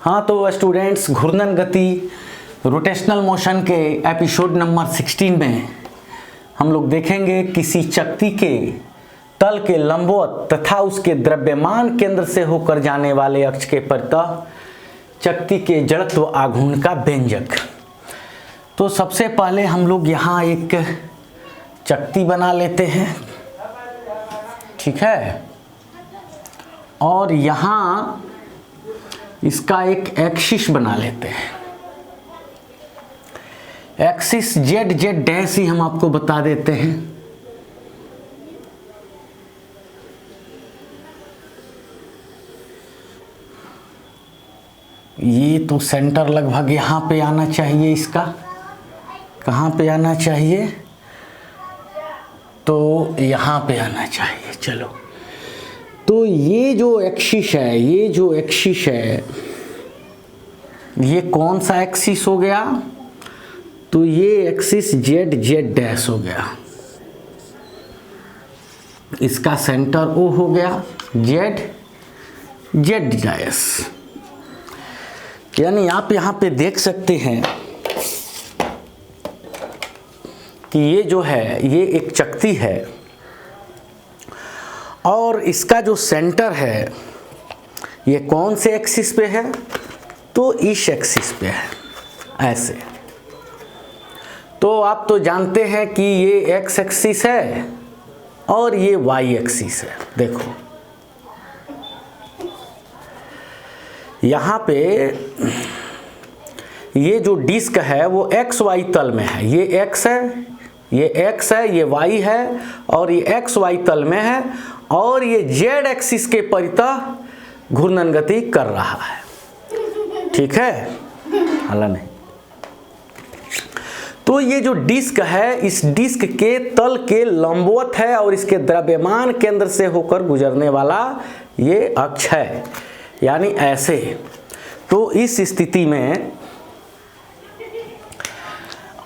हाँ तो स्टूडेंट्स, घूर्णन गति रोटेशनल मोशन के एपिसोड नंबर 16 में हम लोग देखेंगे किसी चकती के तल के लंबवत तथा उसके द्रव्यमान केंद्र से होकर जाने वाले अक्ष के परितः चकती के जड़त्व आघूर्ण का व्यंजक। तो सबसे पहले हम लोग यहाँ एक चकती बना लेते हैं, ठीक है, और यहाँ इसका एक एक्सिस बना लेते हैं। एक्सिस जेड डैश ही हम आपको बता देते हैं। ये तो सेंटर लगभग यहाँ पे आना चाहिए, इसका कहाँ पे आना चाहिए, तो यहाँ पे आना चाहिए। चलो, तो ये जो एक्सिस है, ये कौन सा एक्सिस हो गया, तो ये एक्सिस जेड डैश हो गया। इसका सेंटर ओ हो गया, जेड डैश। यानी आप यहाँ पे देख सकते हैं कि ये जो है ये एक चकती है और इसका जो सेंटर है ये कौन से एक्सिस पे है, तो इस एक्सिस पे है, ऐसे। तो आप तो जानते हैं कि ये एक्स एक्सिस है और ये वाई एक्सिस है। देखो यहाँ पे ये जो डिस्क है वो एक्स वाई तल में है। ये एक्स है, ये एक्स है, ये वाई है और ये एक्स वाई तल में है और ये जेड एक्सिस के परितः घूर्णन गति कर रहा है, ठीक है, हाला नहीं। तो ये जो डिस्क है इस डिस्क के तल के लंबवत है और इसके द्रव्यमान केंद्र से होकर गुजरने वाला ये अक्ष है, यानी ऐसे। तो इस स्थिति में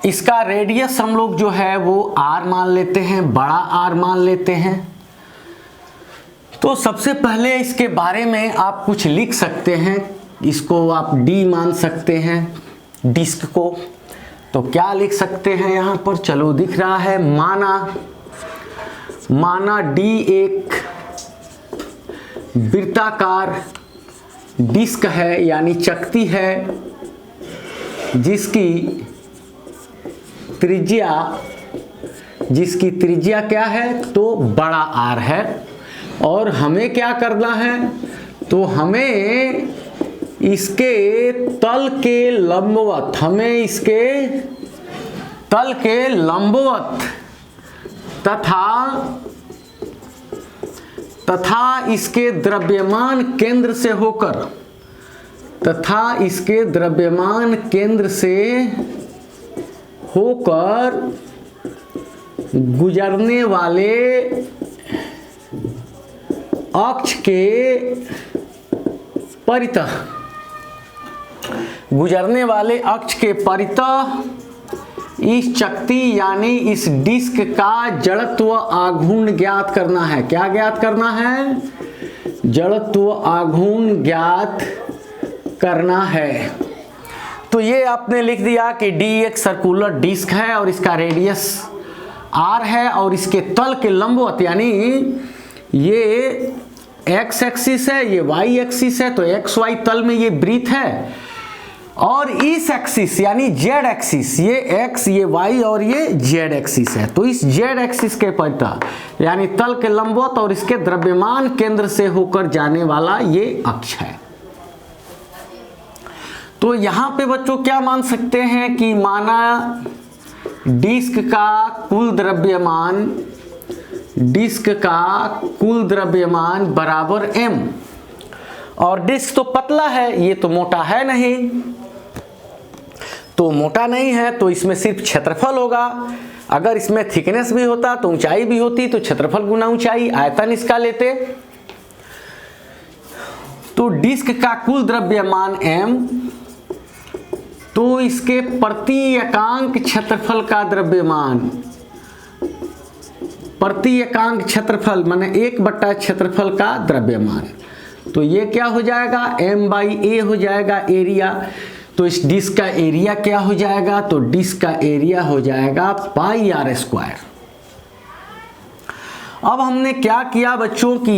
इसका रेडियस हम लोग जो है वो r मान लेते हैं, बड़ा R मान लेते हैं। तो सबसे पहले इसके बारे में आप कुछ लिख सकते हैं, इसको आप D मान सकते हैं डिस्क को। तो क्या लिख सकते हैं यहाँ पर, चलो दिख रहा है, माना D एक वृत्ताकार डिस्क है, यानी चकती है जिसकी त्रिज्या क्या है, तो बड़ा R है। और हमें क्या करना है, तो हमें इसके तल के लंबवत, तथा इसके द्रव्यमान केंद्र से होकर गुजरने वाले अक्ष के परितः इस चकती यानी इस डिस्क का जड़त्व आघूर्ण ज्ञात करना है। क्या ज्ञात करना है, जड़त्व आघूर्ण ज्ञात करना है। तो ये आपने लिख दिया कि D एक सर्कुलर डिस्क है और इसका रेडियस R है और इसके तल के लंबवत, यानी ये x एक्सिस है, ये y एक्सिस है, तो x y तल में ये वृत्त है और इस एक्सिस यानी z एक्सिस, ये x, ये y और ये z एक्सिस है। तो इस z एक्सिस के परितः यानी तल के लंबवत और इसके द्रव्यमान केंद्र से होकर जाने वाला ये अक्ष है। तो यहाँ पे बच्चों क्या मान सकते हैं कि माना डिस्क का कुल द्रव्यमान बराबर m, और डिस्क तो पतला है, ये तो मोटा है नहीं, तो मोटा नहीं है तो इसमें सिर्फ क्षेत्रफल होगा। अगर इसमें थिकनेस भी होता तो ऊंचाई भी होती, तो क्षेत्रफल गुना ऊंचाई, आयतन इसका लेते। तो डिस्क का कुल द्रव्यमान m, तो इसके प्रति एकांक क्षेत्रफल का द्रव्यमान, प्रति एकांक क्षेत्रफल माने 1 बट्टा क्षेत्रफल का द्रव्यमान, तो ये क्या हो जाएगा, m/a हो जाएगा एरिया। तो इस डिस्क का एरिया क्या हो जाएगा, तो डिस्क का एरिया हो जाएगा πr²। अब हमने क्या किया बच्चों कि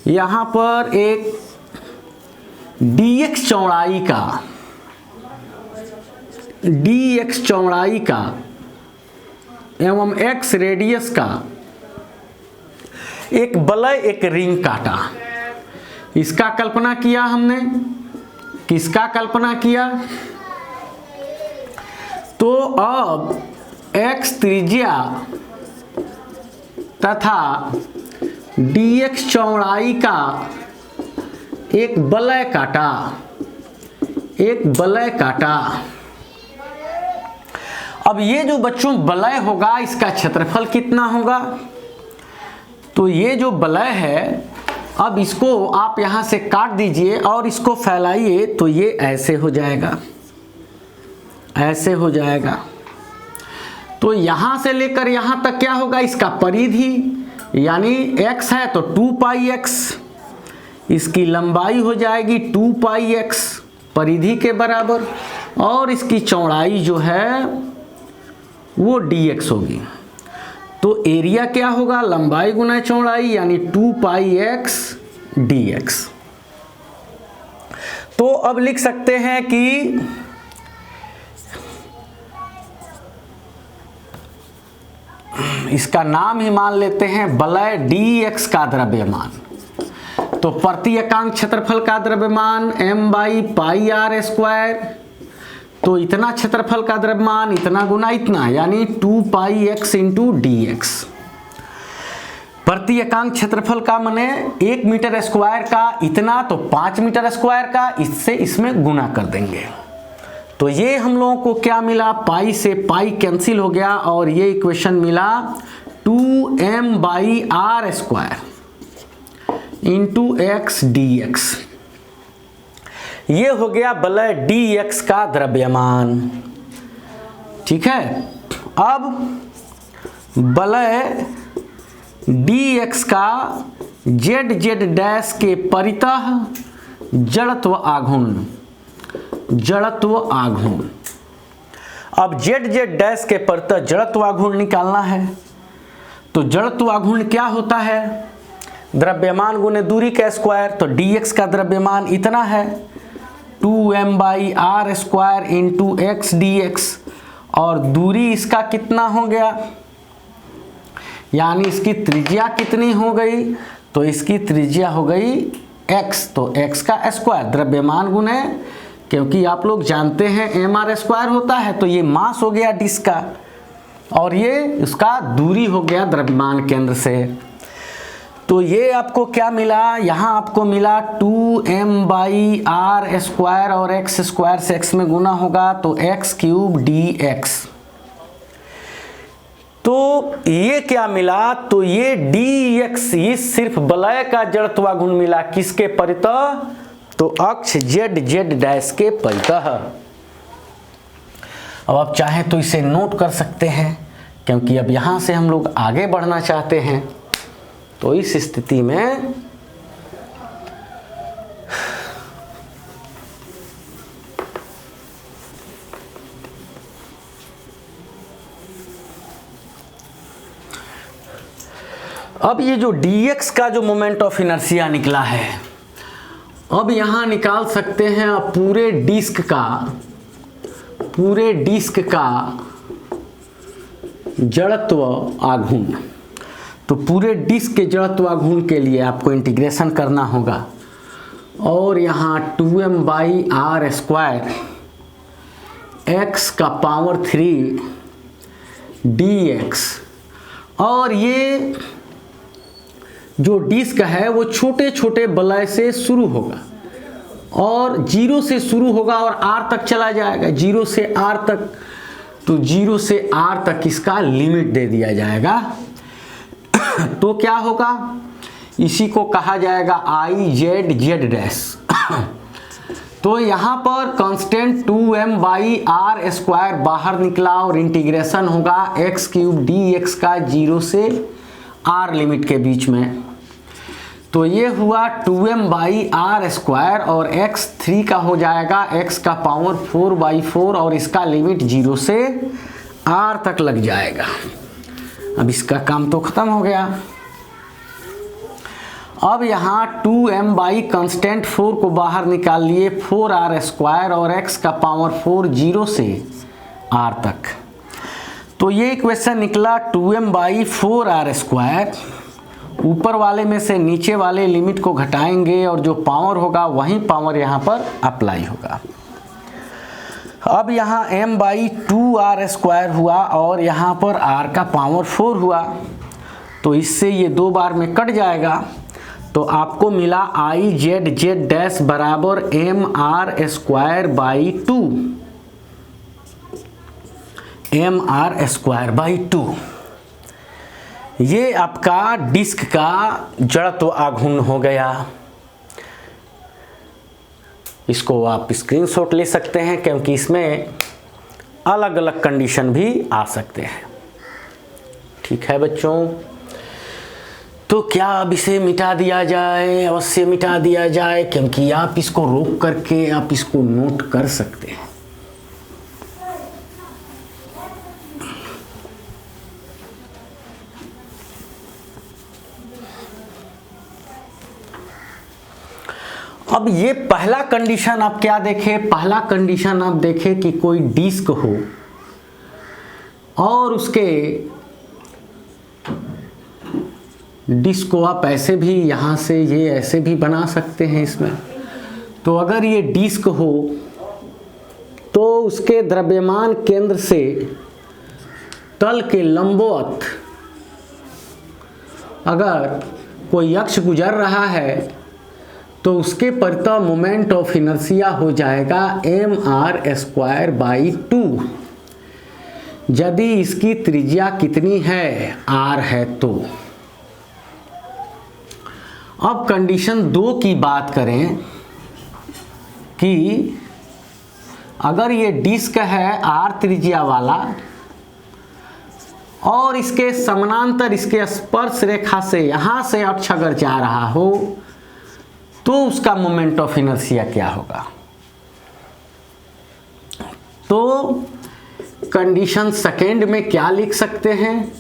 यहां पर एक dx चौड़ाई का एवं x रेडियस का एक वलय, एक रिंग काटा। इसका कल्पना किया हमने, किसका कल्पना किया, तो अब x त्रिज्या तथा dx चौड़ाई का एक वलय काटा। अब ये जो बच्चों वलय होगा इसका क्षेत्रफल कितना होगा, तो ये जो वलय है अब इसको आप यहां से काट दीजिए और इसको फैलाइए तो ये ऐसे हो जाएगा, ऐसे हो जाएगा। तो यहां से लेकर यहां तक क्या होगा, इसका परिधि यानी x है तो 2πx, इसकी लंबाई हो जाएगी 2πx परिधि के बराबर, और इसकी चौड़ाई जो है वो dx होगी। तो एरिया क्या होगा, लंबाई गुना चौड़ाई यानी 2πx dx। तो अब लिख सकते हैं कि इसका नाम ही मान लेते हैं वलय dx का द्रव्यमान। तो प्रति एकांक क्षेत्रफल का द्रव्यमान m/πr²। तो इतना क्षेत्रफल का द्रव्यमान इतना गुना इतना यानी 2πx dx। प्रति एकांक क्षेत्रफल का माने 1 मीटर स्क्वायर का इतना, तो 5 मीटर स्क्वायर का, इससे इसमें गुना कर देंगे। तो ये हम लोगों को क्या मिला, पाई से पाई कैंसिल हो गया और ये इक्वेशन मिला 2m/r² x dx। ये हो गया वलय dx का द्रव्यमान। ठीक है, अब वलय dx का z के परितः जड़त्व आघूर्ण। अब z के परितः जड़त्व आघूर्ण निकालना है। तो जड़त्व आघूर्ण क्या होता है, द्रव्यमान गुने दूरी का स्क्वायर। तो dx का द्रव्यमान इतना है 2m/r² x dx, और दूरी इसका कितना हो गया, यानी इसकी त्रिज्या कितनी हो गई, तो इसकी त्रिज्या हो गई x। तो x का स्क्वायर द्रव्यमान गुने, क्योंकि आप लोग जानते हैं mr² होता है, तो ये मास हो गया डिस्क का, और ये उसका दूरी हो गया द्रव्यमान केंद्र से। तो ये आपको क्या मिला, यहाँ आपको मिला 2m/r² और x² से x में गुना होगा तो x³ dx। तो ये क्या मिला, तो ये dx ये सिर्फ वलय का जड़त्वाघूर्ण मिला, किसके परितः, तो अक्ष z के परितः। अब आप चाहें तो इसे नोट कर सकते हैं, क्योंकि अब यहाँ से हम लोग आगे बढ़ना चाहते हैं। तो इस स्थिति में अब ये जो dx का जो मोमेंट ऑफ इनर्शिया निकला है, अब यहां निकाल सकते हैं आप पूरे डिस्क का जड़त्व आघूर्ण। तो पूरे डिस्क के जड़त्व आघूर्ण के लिए आपको इंटीग्रेशन करना होगा, और यहाँ 2m/r² x⁻³ dx। और ये जो डिस्क है वो छोटे छोटे वलय से शुरू होगा और 0 से शुरू होगा और r तक चला जाएगा, 0 से r तक। तो 0 से r तक इसका लिमिट दे दिया जाएगा। तो क्या होगा, इसी को कहा जाएगा Iz। तो यहाँ पर कांस्टेंट 2m/r² बाहर निकला और इंटीग्रेशन होगा x³ dx का 0 से r लिमिट के बीच में। तो ये हुआ 2m/r² और x 3 का हो जाएगा x का पावर 4/4 और इसका लिमिट 0 से r तक लग जाएगा। अब इसका काम तो खत्म हो गया। अब यहाँ 2m कांस्टेंट 4 को बाहर निकाल लिए, 4r² और x का पावर 4 0 से r तक। तो ये इक्वेशन निकला 2m/4r²। ऊपर वाले में से नीचे वाले लिमिट को घटाएंगे और जो पावर होगा वही पावर यहाँ पर अप्लाई होगा। अब यहाँ m/2r² हुआ और यहाँ पर r का पावर 4 हुआ, तो इससे ये 2 बार में कट जाएगा। तो आपको मिला IZZ' बराबर mr²/2, mr²/2। ये आपका डिस्क का जड़त्व आघूर्ण हो गया। इसको आप स्क्रीनशॉट ले सकते हैं क्योंकि इसमें अलग अलग कंडीशन भी आ सकते हैं। ठीक है बच्चों, तो क्या अब इसे मिटा दिया जाए? अवश्य मिटा दिया जाए, क्योंकि आप इसको रोक करके आप इसको नोट कर सकते हैं। अब ये पहला कंडीशन आप क्या देखें? पहला कंडीशन आप देखें कि कोई डिस्क हो और उसके डिस्क को आप ऐसे भी यहाँ से ये ऐसे भी बना सकते हैं इसमें। तो अगर ये डिस्क हो तो उसके द्रव्यमान केंद्र से तल के लंबवत अगर कोई अक्ष गुजर रहा है तो उसके परितः मोमेंट ऑफ इनर्शिया हो जाएगा mr²/2। यदि इसकी त्रिज्या कितनी है? r है। तो अब कंडीशन 2 की बात करें कि अगर ये डिस्क है r त्रिज्या वाला और इसके समानांतर इसके स्पर्श रेखा से यहाँ से अक्ष अगर जा रहा हो तो उसका मोमेंट ऑफ इनर्शिया क्या होगा? तो कंडीशन सेकेंड में क्या लिख सकते हैं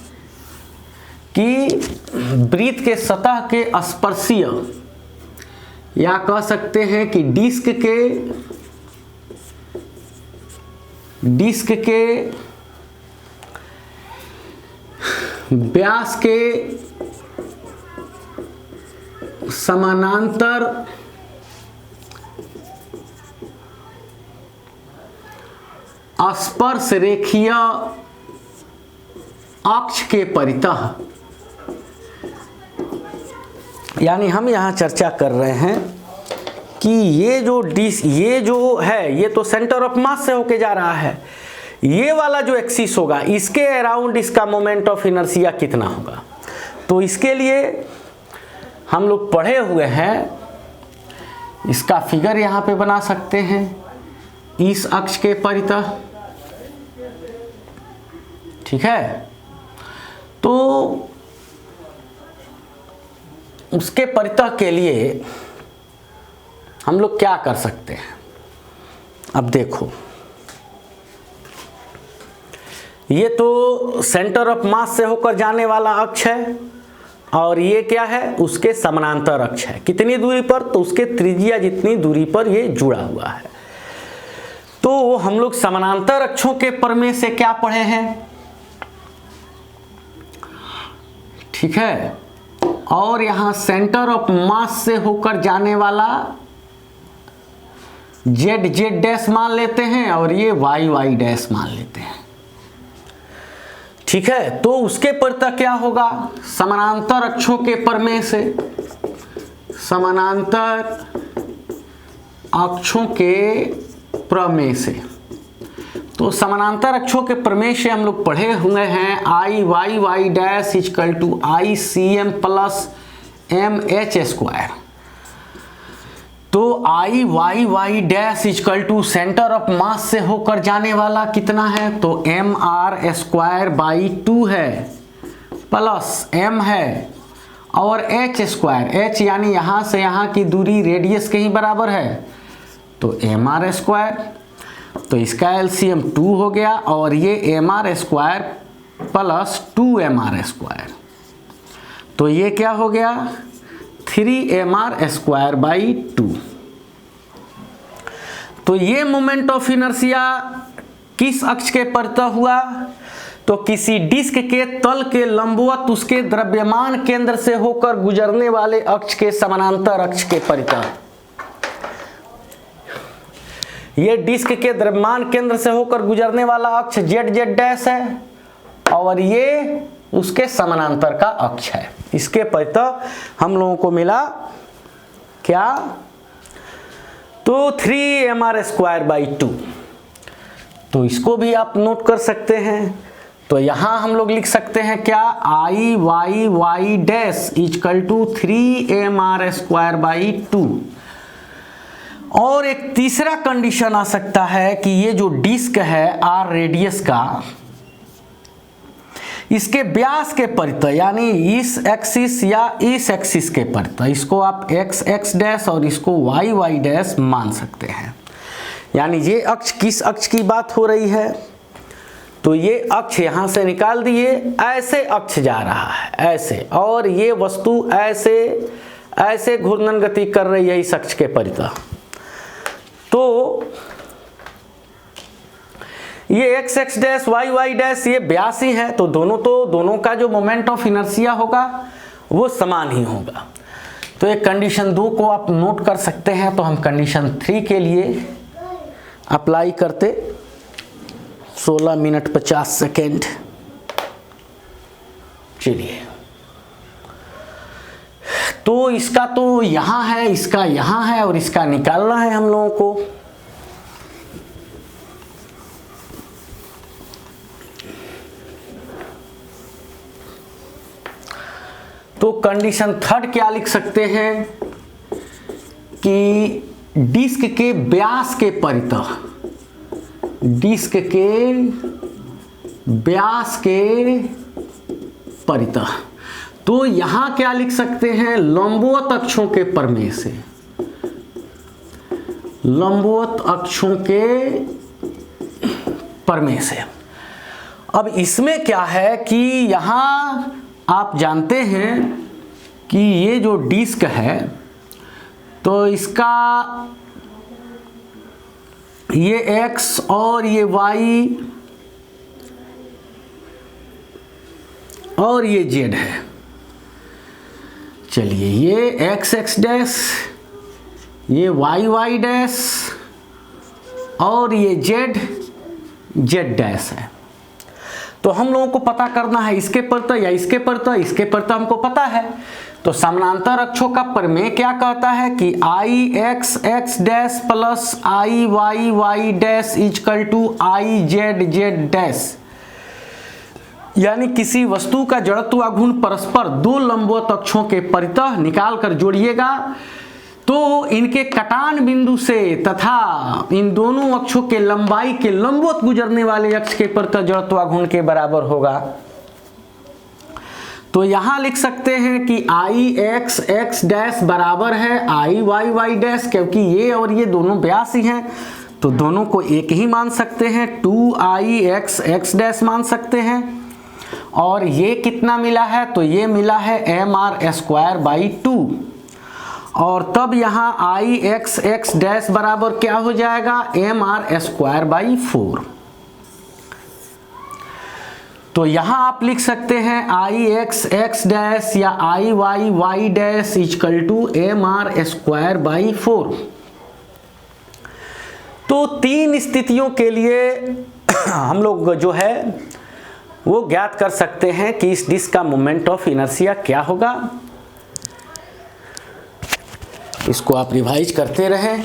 कि वृत्त के सतह के स्पर्शीय, या कह सकते हैं कि डिस्क के व्यास के समानांतर स्पर्श रेखीय अक्ष के परितः, यानी हम यहाँ चर्चा कर रहे हैं कि ये जो है ये तो सेंटर ऑफ मास से होके जा रहा है। ये वाला जो एक्सिस होगा इसके अराउंड इसका मोमेंट ऑफ इनर्शिया कितना होगा? तो इसके लिए हम लोग पढ़े हुए हैं, इसका फिगर यहाँ पे बना सकते हैं इस अक्ष के परितः। ठीक है, तो उसके परितः के लिए हम लोग क्या कर सकते हैं? अब देखो, ये तो सेंटर ऑफ मास से होकर जाने वाला अक्ष है और ये क्या है? उसके समानांतर अक्ष है। कितनी दूरी पर? तो उसके त्रिज्या जितनी दूरी पर ये जुड़ा हुआ है। तो हम लोग समानांतर अक्षों के प्रमेय से क्या पढ़े हैं? ठीक है, और यहां सेंटर ऑफ मास से होकर जाने वाला z मान लेते हैं और ये y मान लेते हैं। ठीक है, तो उसके परितः क्या होगा? समानांतर अक्षों के प्रमेय से, समानांतर अक्षों के प्रमेय से, तो समानांतर अक्षों के प्रमेय से हम लोग पढ़े हुए हैं I y equal to ICM plus MH²। तो I y equal to centre of mass से होकर जाने वाला कितना है? तो mr²/2 है प्लस m है और एच स्क्वायर, एच यानी यहाँ से यहाँ की दूरी रेडियस के ही बराबर है, तो एम आर स्क्वायर। तो इसका एलसीएम 2 हो गया और ये M R square plus 2mr square, तो ये क्या हो गया 3mr स्क्वायर बाई 2। तो ये मोमेंट ऑफ इनर्शिया किस अक्ष के परितः हुआ, तो किसी डिस्क के तल के लंबवत उसके द्रव्यमान केंद्र से होकर गुजरने वाले अक्ष के समानांतर अक्ष के परितः। ये डिस्क के द्रव्यमान केंद्र से होकर गुजरने वाला अक्ष जेड जेड डैश है और ये उसके समानांतर का अक्ष है। इसके परितः हम लोगों को मिला क्या, तो 3mr स्क्वायर बाई 2। तो इसको भी आप नोट कर सकते हैं। तो यहां हम लोग लिख सकते हैं क्या, I y Y dash equal to 3mr square by 2। और एक तीसरा कंडीशन आ सकता है कि ये जो डिस्क है आर रेडियस का, इसके व्यास के परितः यानी इस एक्सिस या इस एक्सिस के परितः, इसको आप एक्स एक्स डैश और इसको वाई वाई डैश मान सकते हैं। यानी ये अक्ष किस अक्ष की बात हो रही है, तो ये अक्ष यहां से निकाल दिए, ऐसे अक्ष जा रहा है ऐसे, और ये वस्तु ऐसे ऐसे घूर्णन गति कर रही है इस अक्ष के परितः। तो ये X x dash Y Y dash ये व्यास ही है, तो दोनों का जो मोमेंट ऑफ इनर्शिया होगा वो समान ही होगा। तो एक कंडीशन 2 को आप नोट कर सकते हैं। तो हम कंडीशन 3 के लिए अप्लाई करते, 16 मिनट 50 सेकेंड। चलिए, तो इसका तो यहां है, इसका यहां है और इसका निकालना है हम लोगों को। तो कंडीशन 3 क्या लिख सकते हैं कि डिस्क के व्यास के परितः, डिस्क के व्यास के परितः, तो यहां क्या लिख सकते हैं, लंबवत अक्षों के प्रमेय से, लंबवत अक्षों के प्रमेय से। अब इसमें क्या है कि यहां आप जानते हैं कि ये जो डिस्क है तो इसका ये x और ये y और ये z है। चलिए, ये x x डैश, ये y y डैश और ये z z डैश है। तो हम लोगों को पता करना है इसके परितः या इसके परितः, इसके परितः हमको पता है। तो समानांतर अक्षों का प्रमेय क्या कहता है कि I x x dash plus I y Y dash equal to I z z dash. यानी किसी वस्तु का जड़त्व आघूर्ण परस्पर 2 लंबवत अक्षों के परितः निकाल कर जोड़िएगा तो इनके कटान बिंदु से तथा इन दोनों अक्षों के लंबाई के लंबवत गुजरने वाले अक्ष के परितः जड़त्व आघूर्ण के बराबर होगा। तो यहां लिख सकते हैं कि आई एक्स एक्स डैश बराबर है आई वाई वाई डैश, क्योंकि ये और ये दोनों व्यास ही हैं तो दोनों को एक ही मान सकते हैं, 2i एक्स एक्स डैश मान सकते हैं। और ये कितना मिला है, तो ये मिला है mr स्क्वायर बाई 2। और तब यहाँ आई एक्स एक्स डैश बराबर क्या हो जाएगा, mr स्क्वायर बाई 4। तो यहाँ आप लिख सकते हैं आई एक्स एक्स डैश या I y Y dash equal to mr square by 4। तो 3 स्थितियों के लिए हम लोग जो है वो ज्ञात कर सकते हैं कि इस डिस्क का मोमेंट ऑफ इनर्शिया क्या होगा। इसको आप रिवाइज करते रहें।